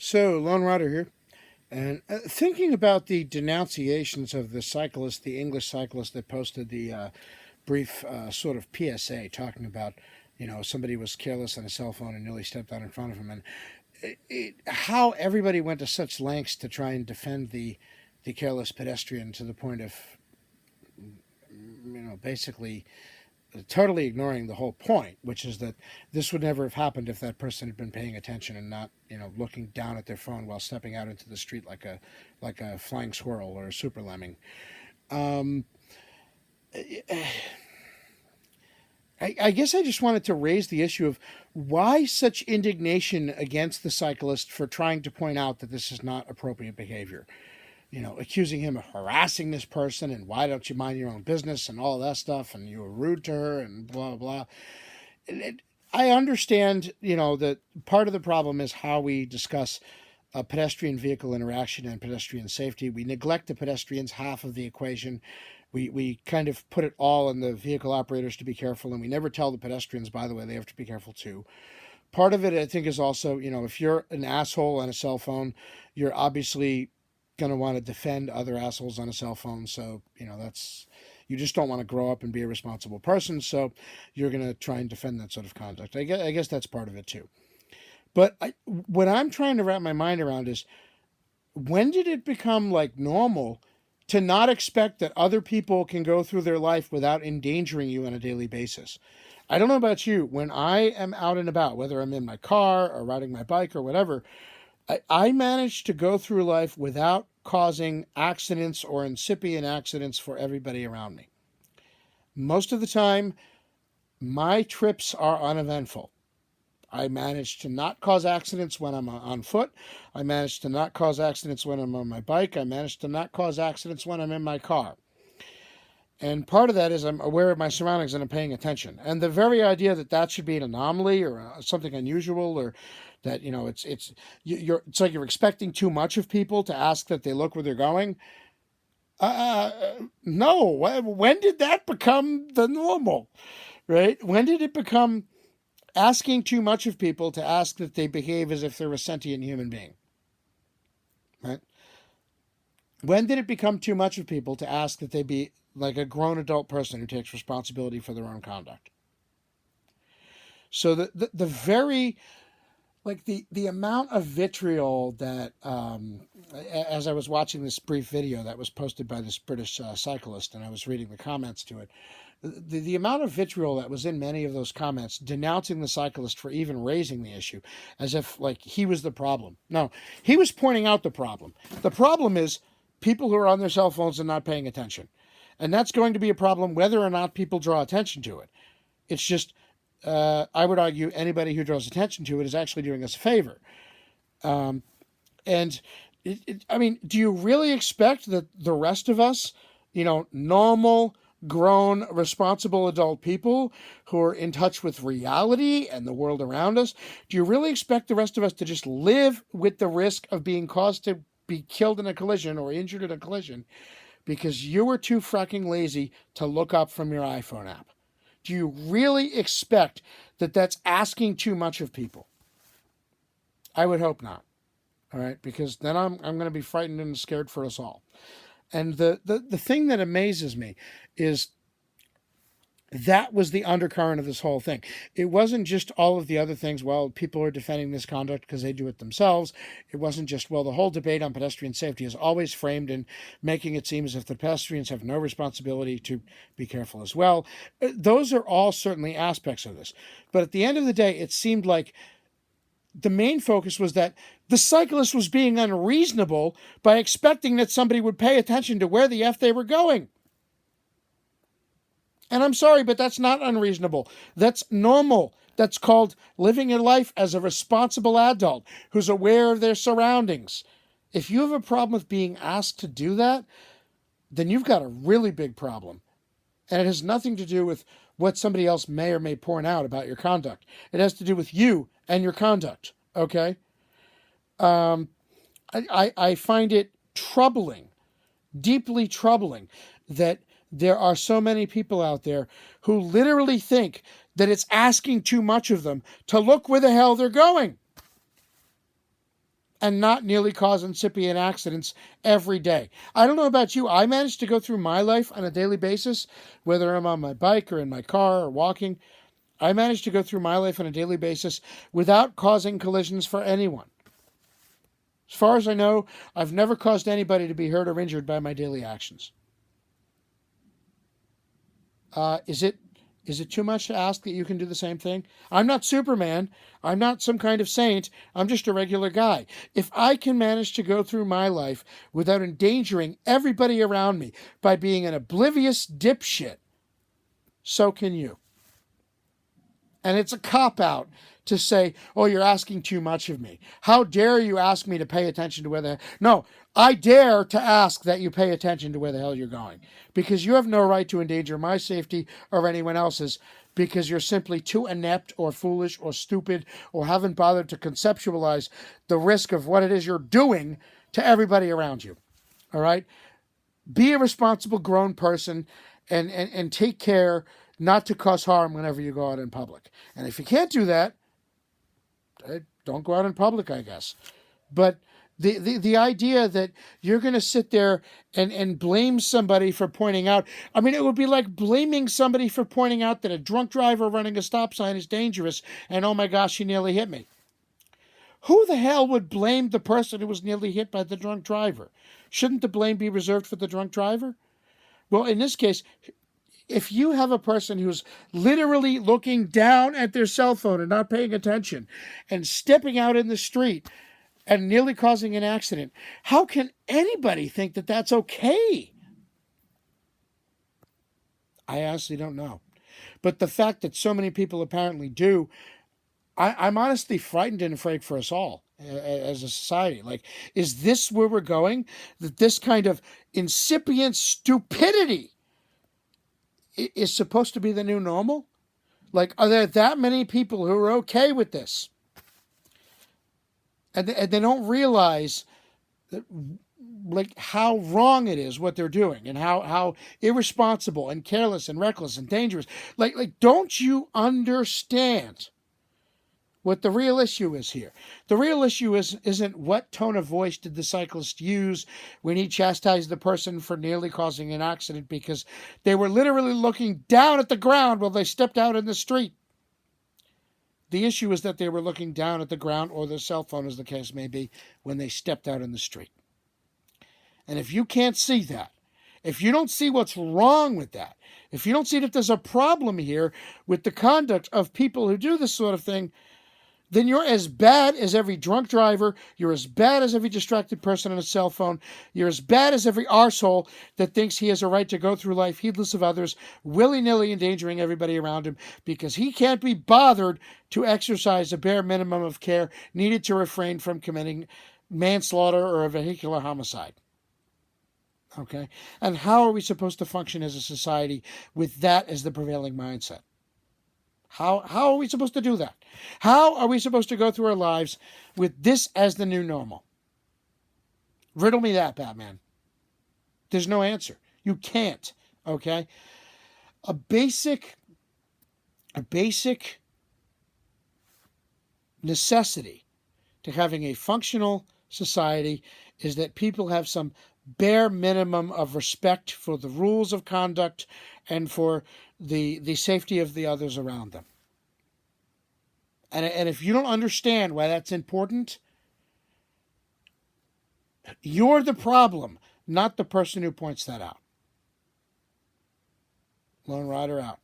So, Lone Rider here, and thinking about the denunciations of the cyclist, the English cyclist that posted the brief sort of PSA talking about, somebody was careless on a cell phone and nearly stepped out in front of him, and how everybody went to such lengths to try and defend the careless pedestrian to the point of, basically totally ignoring the whole point, which is that this would never have happened if that person had been paying attention and not, looking down at their phone while stepping out into the street like a flying squirrel or a super lemming. Um, I guess I just wanted to raise the issue of why such indignation against the cyclist for trying to point out that this is not appropriate behavior. Accusing him of harassing this person and why don't you mind your own business and all that stuff and you were rude to her and blah, blah. I understand, that part of the problem is how we discuss pedestrian vehicle interaction and pedestrian safety. We neglect the pedestrians half of the equation. We kind of put it all on the vehicle operators to be careful, and we never tell the pedestrians, by the way, they have to be careful too. Part of it, I think, is also, if you're an asshole on a cell phone, you're obviously going to want to defend other assholes on a cell phone. So, that's, you just don't want to grow up and be a responsible person. So you're going to try and defend that sort of conduct. I guess that's part of it too. But what I'm trying to wrap my mind around is, when did it become like normal to not expect that other people can go through their life without endangering you on a daily basis? I don't know about you. When I am out and about, whether I'm in my car or riding my bike or whatever, I manage to go through life without causing accidents or incipient accidents for everybody around me. Most of the time, my trips are uneventful. I manage to not cause accidents when I'm on foot. I manage to not cause accidents when I'm on my bike. I manage to not cause accidents when I'm in my car. And part of that is I'm aware of my surroundings and I'm paying attention. And the very idea that that should be an anomaly or something unusual, or that it's like you're expecting too much of people to ask that they look where they're going. No. When did that become the normal? Right? When did it become asking too much of people to ask that they behave as if they're a sentient human being? Right? When did it become too much of people to ask that they be like a grown adult person who takes responsibility for their own conduct? So the very, like the amount of vitriol that, as I was watching this brief video that was posted by this British cyclist, and I was reading the comments to it, the amount of vitriol that was in many of those comments denouncing the cyclist for even raising the issue, as if like he was the problem. No, he was pointing out the problem. The problem is people who are on their cell phones and not paying attention. And that's going to be a problem whether or not people draw attention to it. It's just, I would argue anybody who draws attention to it is actually doing us a favor. And I mean, do you really expect that the rest of us, normal, grown, responsible adult people who are in touch with reality and the world around us, do you really expect the rest of us to just live with the risk of being caused to be killed in a collision or injured in a collision because you were too fucking lazy to look up from your iPhone app? Do you really expect that that's asking too much of people? I would hope not. All right, because then I'm going to be frightened and scared for us all. And the thing that amazes me is that was the undercurrent of this whole thing. It wasn't just all of the other things, well, people are defending this conduct because they do it themselves. It wasn't just, well, the whole debate on pedestrian safety is always framed in making it seem as if the pedestrians have no responsibility to be careful as well. Those are all certainly aspects of this. But at the end of the day, it seemed like the main focus was that the cyclist was being unreasonable by expecting that somebody would pay attention to where the F they were going. And I'm sorry, but that's not unreasonable. That's normal. That's called living your life as a responsible adult who's aware of their surroundings. If you have a problem with being asked to do that, then you've got a really big problem. And it has nothing to do with what somebody else may or may point out about your conduct. It has to do with you and your conduct, okay? I find it troubling, deeply troubling, that there are so many people out there who literally think that it's asking too much of them to look where the hell they're going. and not nearly cause incipient accidents every day. I don't know about you. I manage to go through my life on a daily basis, whether I'm on my bike or in my car or walking. I manage to go through my life on a daily basis without causing collisions for anyone. As far as I know, I've never caused anybody to be hurt or injured by my daily actions. Is it too much to ask that you can do the same thing? I'm not Superman. I'm not some kind of saint. I'm just a regular guy. If I can manage to go through my life without endangering everybody around me by being an oblivious dipshit, so can you. And it's a cop-out to say, oh, you're asking too much of me. How dare you ask me to pay attention to where the... No, I dare to ask that you pay attention to where the hell you're going. Because you have no right to endanger my safety or anyone else's, because you're simply too inept or foolish or stupid or haven't bothered to conceptualize the risk of what it is you're doing to everybody around you. All right? Be a responsible grown person and take care not to cause harm whenever you go out in public. And if you can't do that, don't go out in public, I guess. But the idea that you're going to sit there and blame somebody for pointing out, I mean, it would be like blaming somebody for pointing out that a drunk driver running a stop sign is dangerous and, oh my gosh, he nearly hit me. Who the hell would blame the person who was nearly hit by the drunk driver? Shouldn't the blame be reserved for the drunk driver? Well, in this case, if you have a person who's literally looking down at their cell phone and not paying attention and stepping out in the street and nearly causing an accident, how can anybody think that that's okay? I honestly don't know. But the fact that so many people apparently do, I'm honestly frightened and afraid for us all as a society. Like, is this where we're going? That this kind of incipient stupidity is supposed to be the new normal? Like, are there that many people who are okay with this? And they don't realize that, like, how wrong it is what they're doing and how irresponsible and careless and reckless and dangerous. Like, don't you understand what the real issue is here? The real issue isn't what tone of voice did the cyclist use when he chastised the person for nearly causing an accident because they were literally looking down at the ground while they stepped out in the street. The issue is that they were looking down at the ground, or their cell phone, as the case may be, when they stepped out in the street. And if you can't see that, if you don't see what's wrong with that, if you don't see that there's a problem here with the conduct of people who do this sort of thing, then you're as bad as every drunk driver. You're as bad as every distracted person on a cell phone. You're as bad as every arsehole that thinks he has a right to go through life heedless of others, willy-nilly endangering everybody around him because he can't be bothered to exercise a bare minimum of care needed to refrain from committing manslaughter or a vehicular homicide. Okay? And how are we supposed to function as a society with that as the prevailing mindset? How are we supposed to do that? How are we supposed to go through our lives with this as the new normal? Riddle me that, Batman. There's no answer. You can't, okay? A basic necessity to having a functional society is that people have some bare minimum of respect for the rules of conduct and for the safety of the others around them. And if you don't understand why that's important, you're the problem, not the person who points that out. Lone Rider out.